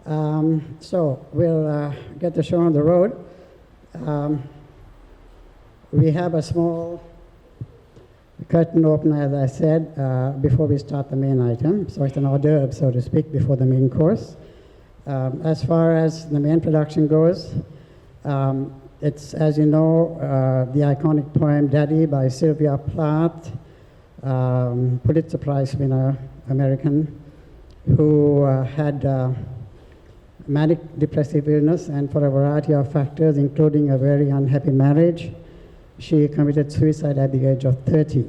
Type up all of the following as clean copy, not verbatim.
So we'll get the show on the road. We have a small curtain opener, as I said, before we start the main item. So it's an hors d'oeuvre, so to speak, before the main course. As far as the main production goes, it's, as you know, the iconic poem Daddy by Sylvia Plath, Pulitzer Prize winner, American, who had manic depressive illness, and for a variety of factors, including a very unhappy marriage, she committed suicide at the age of 30.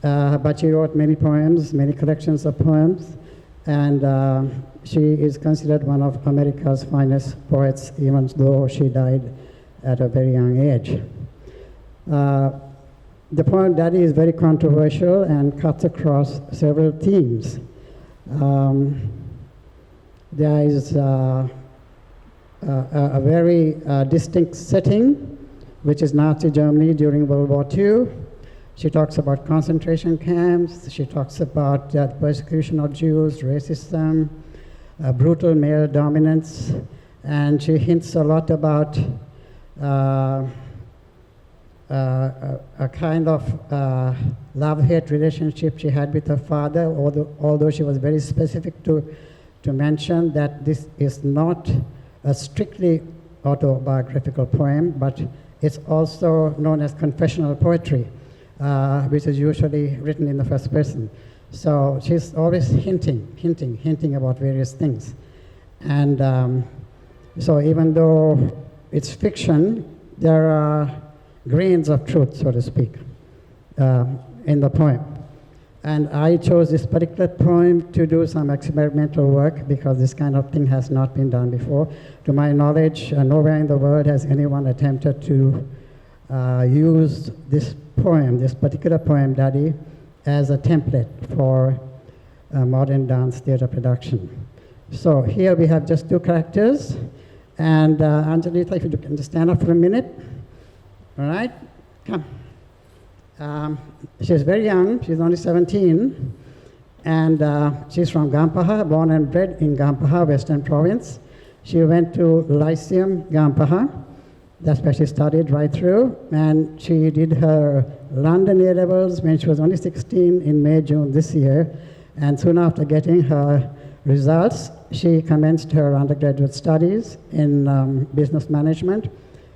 But she wrote many poems, many collections of poems, and she is considered one of America's finest poets, even though she died at a very young age. The poem Daddy is very controversial and cuts across several themes. There is a very distinct setting, which is Nazi Germany during World War II. She talks about concentration camps. She talks about the persecution of Jews, racism, brutal male dominance, and she hints a lot about a kind of love-hate relationship she had with her father, although she was very specific to mention that this is not a strictly autobiographical poem, but it's also known as confessional poetry, which is usually written in the first person. So she's always hinting about various things. And so even though it's fiction, there are grains of truth, so to speak, in the poem. And I chose this particular poem to do some experimental work because this kind of thing has not been done before. To my knowledge, nowhere in the world has anyone attempted to use this poem, this particular poem, Daddy, as a template for modern dance theater production. So here we have just two characters. And Anjaleeta, if you can just stand up for a minute. All right, come. She's very young, she's only 17, and she's from Gampaha, born and bred in Gampaha, Western Province. She went to Lyceum, Gampaha. That's where she studied right through, and she did her London A-levels when she was only 16 in May, June this year, and soon after getting her results, she commenced her undergraduate studies in business management,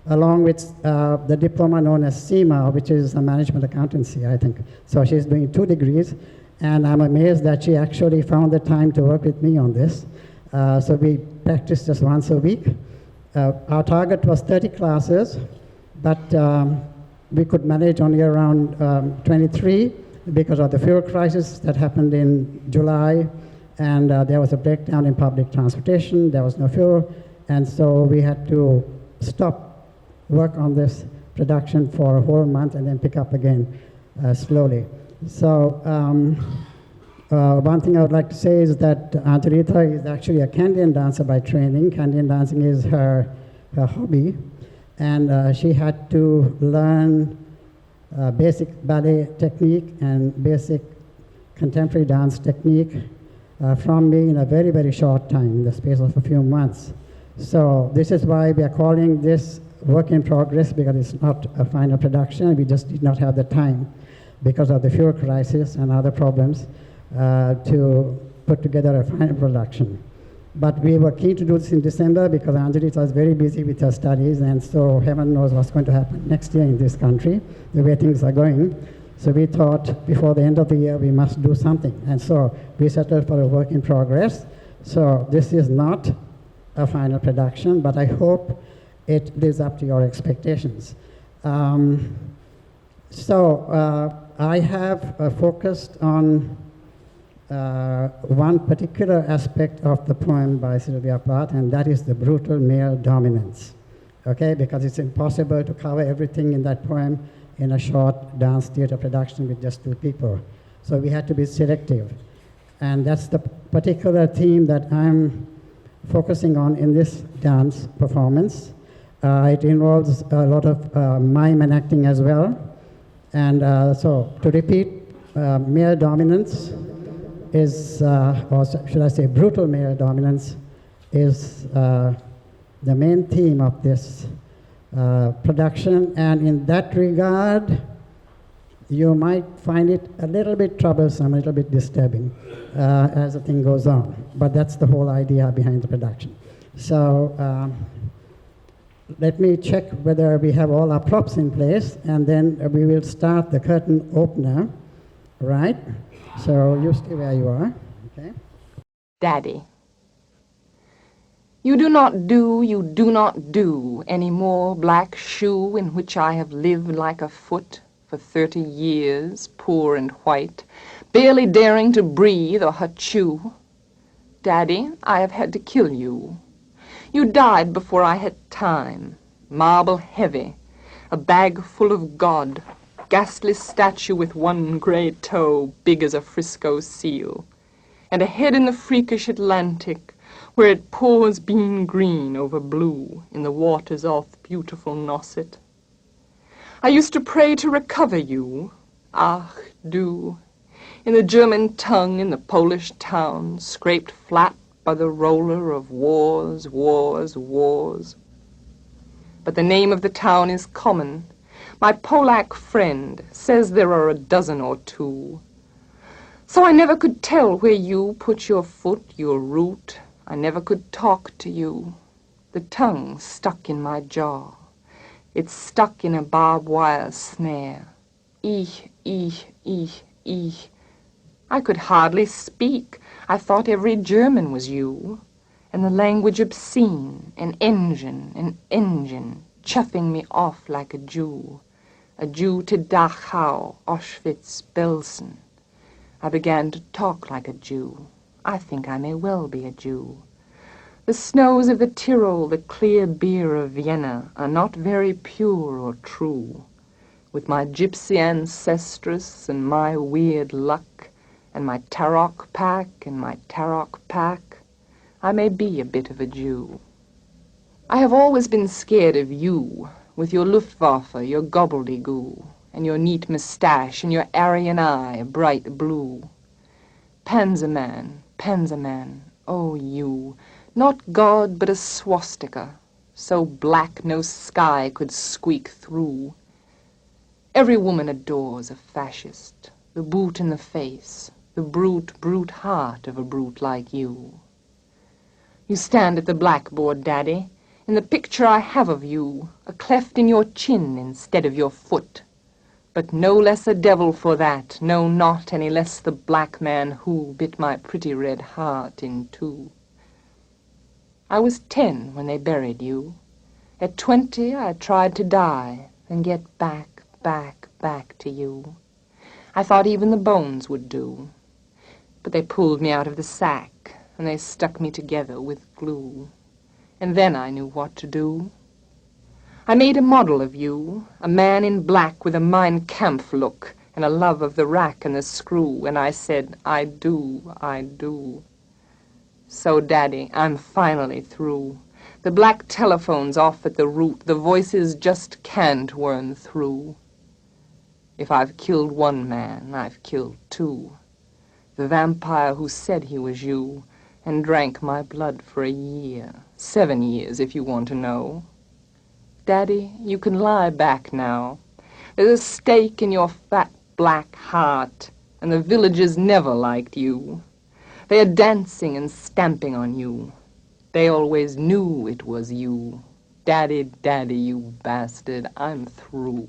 along with the diploma known as CIMA, which is a management accountancy, I think. So she's doing 2 degrees, and I'm amazed that she actually found the time to work with me on this. So we practice just once a week. Our target was 30 classes, but we could manage only around 23 because of the fuel crisis that happened in July, and there was a breakdown in public transportation, there was no fuel, and so we had to stop work on this production for a whole month and then pick up again slowly. So one thing I would like to say is that Anjaleeta is actually a Canadian dancer by training. Canadian dancing is her hobby, and she had to learn basic ballet technique and basic contemporary dance technique from me in a very, very short time, in the space of a few months. So this is why we are calling this work in progress, because it's not a final production. We just did not have the time because of the fuel crisis and other problems to put together a final production. But we were keen to do this in December because Anjaleeta is very busy with her studies, and so heaven knows what's going to happen next year in this country, the way things are going. So we thought before the end of the year we must do something, and so we settled for a work in progress. So this is not a final production, but I hope it lives up to your expectations. I have focused on one particular aspect of the poem by Sylvia Plath, and that is the brutal male dominance. Okay, because it's impossible to cover everything in that poem in a short dance theater production with just 2 people. So we had to be selective. And that's the particular theme that I'm focusing on in this dance performance. It involves a lot of mime and acting as well. And so to repeat, male dominance is, or should I say brutal male dominance, is the main theme of this production, and in that regard, you might find it a little bit troublesome, a little bit disturbing as the thing goes on. But that's the whole idea behind the production. So let me check whether we have all our props in place, and then we will start the curtain opener, right? So you stay where you are, okay? Daddy. You do not do any more black shoe in which I have lived like a foot for 30 years, poor and white, barely daring to breathe or chew. Daddy, I have had to kill you. You died before I had time, marble heavy, a bag full of God, ghastly statue with one gray toe big as a Frisco seal, and a head in the freakish Atlantic, where it pours bean green over blue in the waters off beautiful Nosset. I used to pray to recover you, ach du, in the German tongue in the Polish town, scraped flat by the roller of wars, wars, wars. But the name of the town is common. My Polack friend says there are a dozen or two. So I never could tell where you put your foot, your root. I never could talk to you. The tongue stuck in my jaw. It's stuck in a barbed wire snare. Ich. I could hardly speak. I thought every German was you. And the language obscene, an engine, chuffing me off like a Jew to Dachau, Auschwitz, Belsen. I began to talk like a Jew. I think I may well be a Jew. The snows of the Tyrol, the clear beer of Vienna, are not very pure or true. With my gypsy ancestress and my weird luck, and my tarok pack and my tarok pack, I may be a bit of a Jew. I have always been scared of you, with your Luftwaffe, your gobbledygoo, and your neat moustache, and your Aryan eye, bright blue. Panzerman, oh you, not God, but a swastika, so black no sky could squeak through. Every woman adores a fascist, the boot in the face, the brute heart of a brute like you. You stand at the blackboard, Daddy, in the picture I have of you, a cleft in your chin instead of your foot. But no less a devil for that, no, not any less the black man who bit my pretty red heart in two. I was 10 when they buried you. At 20 I tried to die, then get back to you. I thought even the bones would do. But they pulled me out of the sack, and they stuck me together with glue. And then I knew what to do. I made a model of you, a man in black with a Mein Kampf look and a love of the rack and the screw, and I said, I do. So, Daddy, I'm finally through. The black telephone's off at the root. The voices just can't worm through. If I've killed one man, I've killed two. The vampire who said he was you and drank my blood for a year. 7 years, if you want to know. Daddy, you can lie back now. There's a stake in your fat black heart, and the villagers never liked you. They are dancing and stamping on you. They always knew it was you. Daddy, you bastard, I'm through.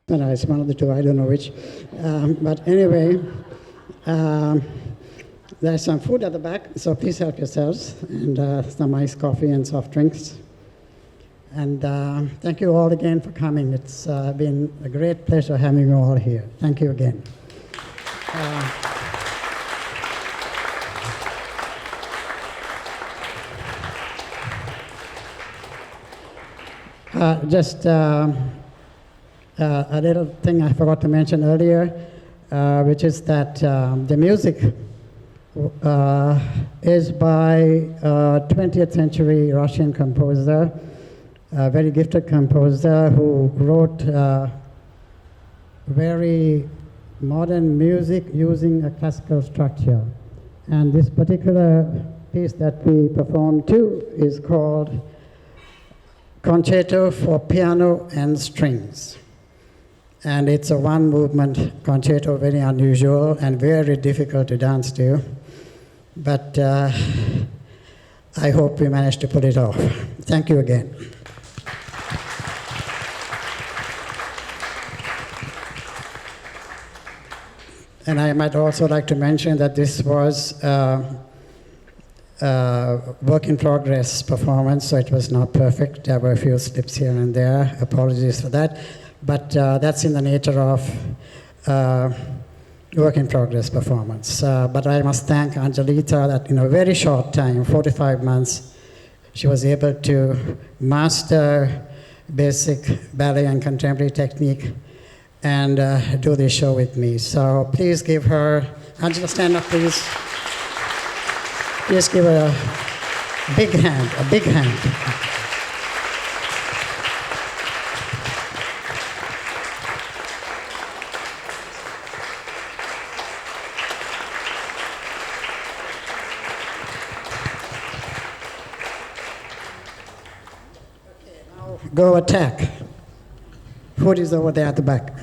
No, it's one of the two, I don't know which. But anyway, there's some food at the back, so please help yourselves, and some iced coffee and soft drinks. And thank you all again for coming. It's been a great pleasure having you all here. Thank you again. Just a little thing I forgot to mention earlier, which is that the music is by a 20th century Russian composer, a very gifted composer who wrote very modern music using a classical structure. And this particular piece that we performed too is called Concerto for Piano and Strings. And it's a one-movement concerto, very unusual and very difficult to dance to. But I hope we managed to pull it off. Thank you again. And I might also like to mention that this was work in progress performance, so it was not perfect. There were a few slips here and there. Apologies for that. But that's in the nature of work in progress performance. But I must thank Anjaleeta that in a very short time, 45 months, she was able to master basic ballet and contemporary technique and do this show with me. So please give her, Angela, stand up please. Please give her a big hand, a big hand. Go attack. Food is over there at the back.